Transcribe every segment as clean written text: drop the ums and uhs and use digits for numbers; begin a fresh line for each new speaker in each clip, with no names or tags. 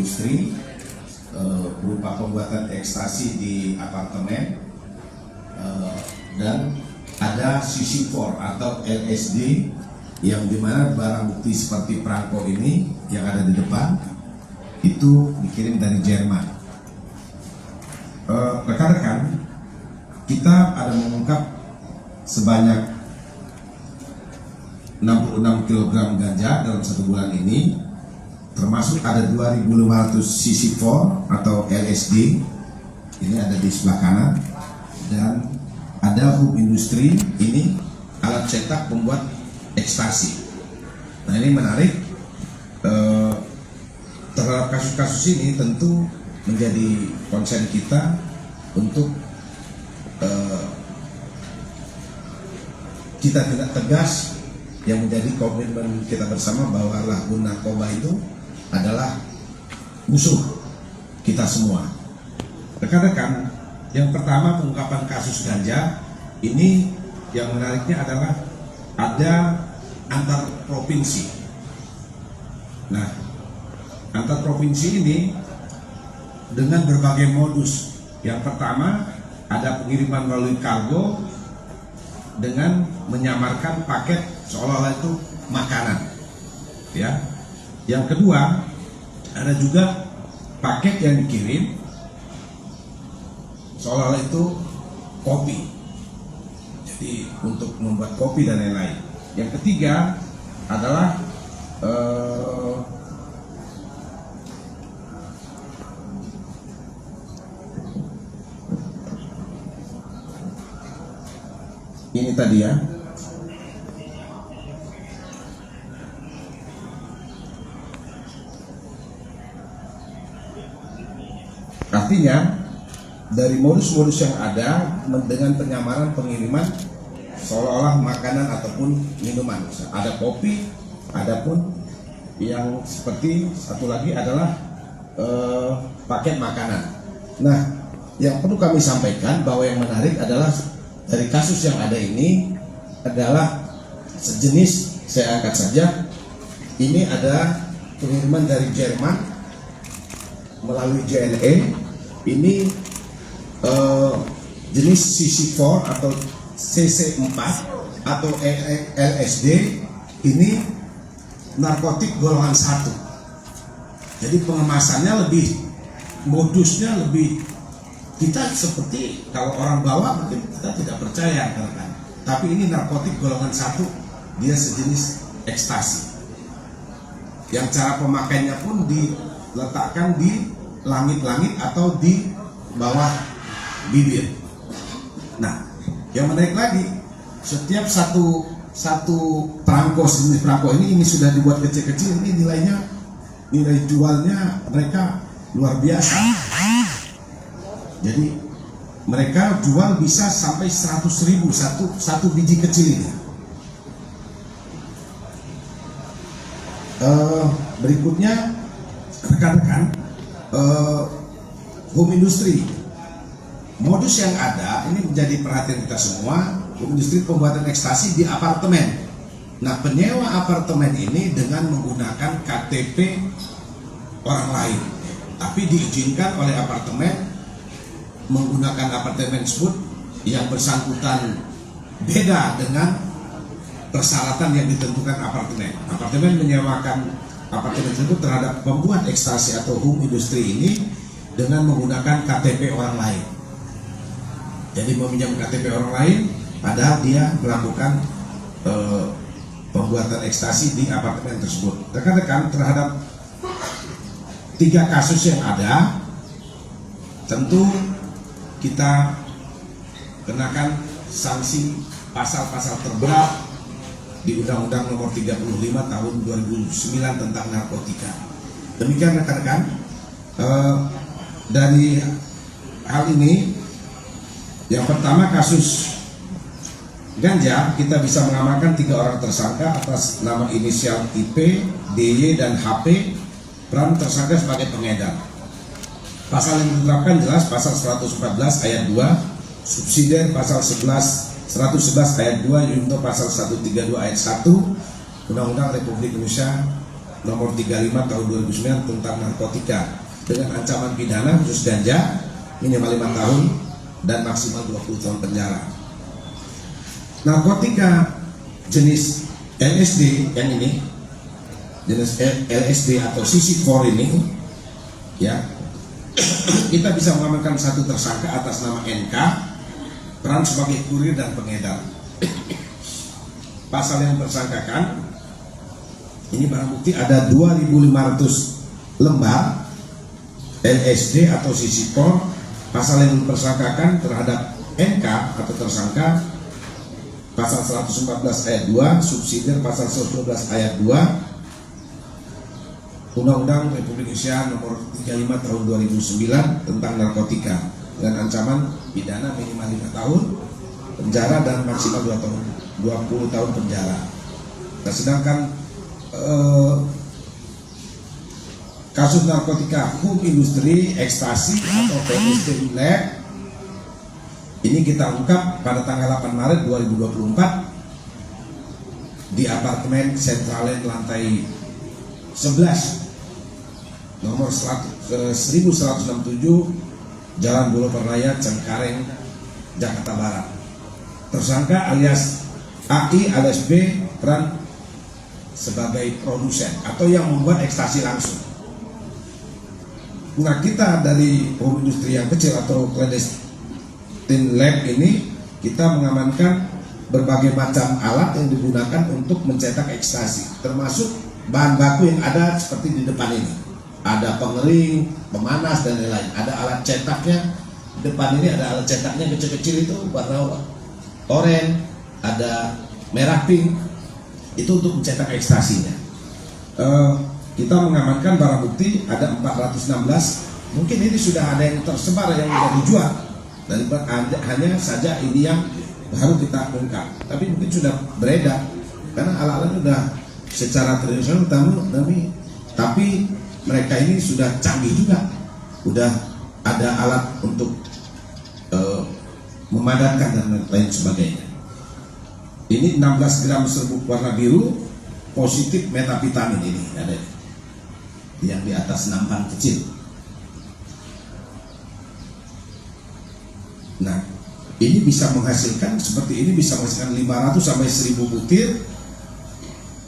industri berupa pembuatan ekstasi di apartemen, dan ada CC4 atau LSD yang dimana barang bukti seperti perangko ini yang ada di depan itu dikirim dari Jerman. Rekan-rekan, kita ada mengungkap sebanyak 66 kg ganja dalam 1 bulan ini, termasuk ada 2.500 CC4 atau LSD, ini ada di sebelah kanan, dan ada hub industri, ini alat cetak pembuat ekstasi. Nah, ini menarik. Terhadap kasus-kasus ini tentu menjadi konsen kita untuk kita tidak tegas, yang menjadi komitmen kita bersama bahwa lagu narkoba itu adalah musuh kita semua. Rekan-rekan, yang pertama pengungkapan kasus ganja ini yang menariknya adalah ada antar provinsi. Nah, antar provinsi ini dengan berbagai modus. Yang pertama ada pengiriman melalui kargo dengan menyamarkan paket seolah-olah itu makanan, ya. Yang kedua ada juga paket yang dikirim seolah-olah itu kopi, jadi untuk membuat kopi dan lain-lain. Yang ketiga adalah ini tadi ya, artinya dari modus-modus yang ada dengan penyamaran pengiriman seolah-olah makanan ataupun minuman. Ada kopi, adapun yang seperti satu lagi adalah paket makanan. Nah, yang perlu kami sampaikan bahwa yang menarik adalah dari kasus yang ada ini adalah sejenis, saya angkat saja, ini ada pengiriman dari Jerman melalui JNE, ini jenis CC4 atau CC4 atau LSD, ini narkotik golongan 1. Jadi pengemasannya lebih, modusnya lebih, kita seperti kalau orang bawa mungkin kita tidak percaya kan. Tapi ini narkotik golongan 1, dia sejenis ekstasi. Yang cara pemakainya pun diletakkan di langit-langit atau di bawah bibir. Nah, yang menarik lagi, setiap satu perangko, sejenis perangko ini sudah dibuat kecil-kecil, ini nilai jualnya mereka luar biasa. Jadi mereka jual bisa sampai 100.000 satu biji kecil ini. Berikutnya rekan-rekan, home industry. Modus yang ada ini menjadi perhatian kita semua. Home industry pembuatan ekstasi di apartemen. Nah, penyewa apartemen ini dengan menggunakan KTP orang lain, tapi diizinkan oleh apartemen menggunakan apartemen tersebut yang bersangkutan beda dengan persyaratan yang ditentukan apartemen. Apartemen menyewakan apartemen tersebut terhadap pembuat ekstasi atau home industry ini dengan menggunakan KTP orang lain. Jadi meminjam KTP orang lain, padahal dia melakukan pembuatan ekstasi di apartemen tersebut. Rekan-rekan, terhadap 3 kasus yang ada, tentu kita kenakan sanksi pasal-pasal terberat di Undang-Undang Nomor 35 Tahun 2009 tentang narkotika. Demikian rekan-rekan, dari hal ini, yang pertama kasus ganja, kita bisa mengamankan 3 orang tersangka atas nama inisial IP, DY, dan HP. Peran tersangka sebagai pengedar. Pasal yang diterapkan jelas pasal 114 ayat 2, subsidiar pasal 111 ayat 2, junto pasal 132 ayat 1 Undang-Undang Republik Indonesia nomor 35 tahun 2009 tentang narkotika dengan ancaman pidana khusus ganja minimal 5 tahun dan maksimal 20 tahun penjara. Narkotika jenis LSD yang ini, jenis LSD atau CC4 ini, ya, kita bisa mengamankan satu tersangka atas nama NK, peran sebagai kurir dan pengedar. Pasal yang tersangkakan ini barang bukti ada 2.500 lembar LSD atau CC4. Pasal yang tersangkakan terhadap NK atau tersangka pasal 114 ayat 2, subsidiar pasal 112 ayat 2 Undang-Undang Republik Indonesia nomor 35 tahun 2009 tentang narkotika dengan ancaman pidana minimal 5 tahun penjara dan maksimal 20 tahun penjara. Nah, sedangkan kasus narkotika hukum industri ekstasi atau PST Lab ini kita ungkap pada tanggal 8 Maret 2024 di apartemen Centralen lantai 11 nomor 1167 Jalan Boulevard Raya Cengkareng, Jakarta Barat. Tersangka alias AI alias B peran sebagai produsen atau yang membuat ekstasi langsung. Nah, kita dari industri yang kecil atau clandestine lab ini kita mengamankan berbagai macam alat yang digunakan untuk mencetak ekstasi, termasuk bahan baku yang ada seperti di depan ini. Ada pengering, pemanas dan lain-lain. Ada alat cetaknya. Di depan ini ada alat cetaknya kecil-kecil itu warna oranye, ada merah pink. Itu untuk mencetak ekstasinya. Kita mengamankan barang bukti ada 416. Mungkin ini sudah ada yang tersebar yang sudah dijual. Dan hanya saja ini yang baru kita ungkap. Tapi mungkin sudah beredar karena alat-alat sudah secara tradisional tapi mereka ini sudah canggih juga, udah ada alat untuk memadatkan dan lain sebagainya. Ini 16 gram serbuk warna biru positif metavitamin ini ada yang di atas nampan kecil. Nah, ini bisa menghasilkan seperti ini, bisa menghasilkan 500 sampai 1000 butir.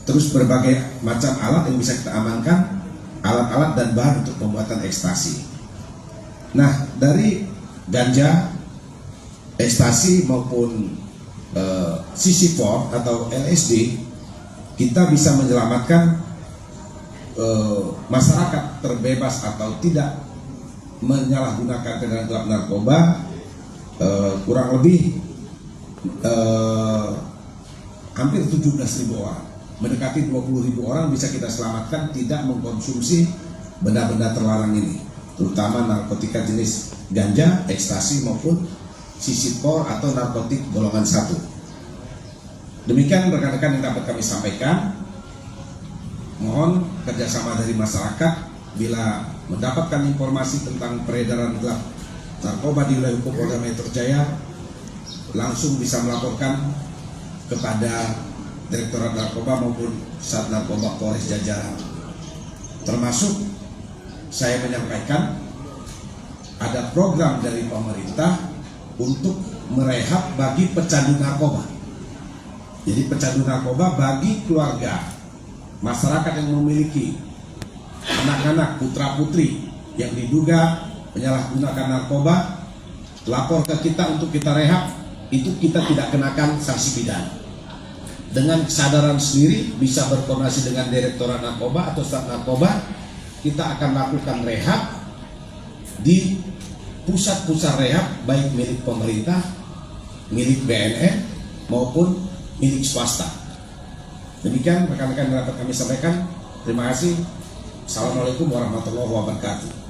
Terus berbagai macam alat yang bisa kita amankan, alat-alat dan bahan untuk pembuatan ekstasi. Nah, dari ganja, ekstasi maupun CC4 atau LSD, kita bisa menyelamatkan masyarakat terbebas atau tidak menyalahgunakan kendaraan gelap narkoba. Kurang lebih hampir 17.000 orang, mendekati 20.000 orang bisa kita selamatkan tidak mengkonsumsi benda-benda terlarang ini, terutama narkotika jenis ganja, ekstasi maupun CC4 atau narkotik golongan 1. Demikian rekan-rekan yang dapat kami sampaikan. Mohon kerjasama dari masyarakat bila mendapatkan informasi tentang peredaran gelap narkoba di wilayah hukum Polda Metro Jaya, langsung bisa melaporkan kepada Direktorat Narkoba maupun Sat Narkoba Polres jajaran. Termasuk saya menyampaikan ada program dari pemerintah untuk merehab bagi pecandu narkoba. Jadi pecandu narkoba bagi keluarga, masyarakat yang memiliki anak-anak putra-putri yang diduga menyalahgunakan narkoba, lapor ke kita untuk kita rehab, itu kita tidak kenakan sanksi pidana. Dengan kesadaran sendiri bisa berkoordinasi dengan Direktorat Narkoba atau Sat Narkoba, kita akan lakukan rehab di pusat-pusat rehab baik milik pemerintah, milik BNN maupun milik swasta. Demikian rekan-rekan yang dapat kami sampaikan. Terima kasih. Assalamualaikum warahmatullahi wabarakatuh.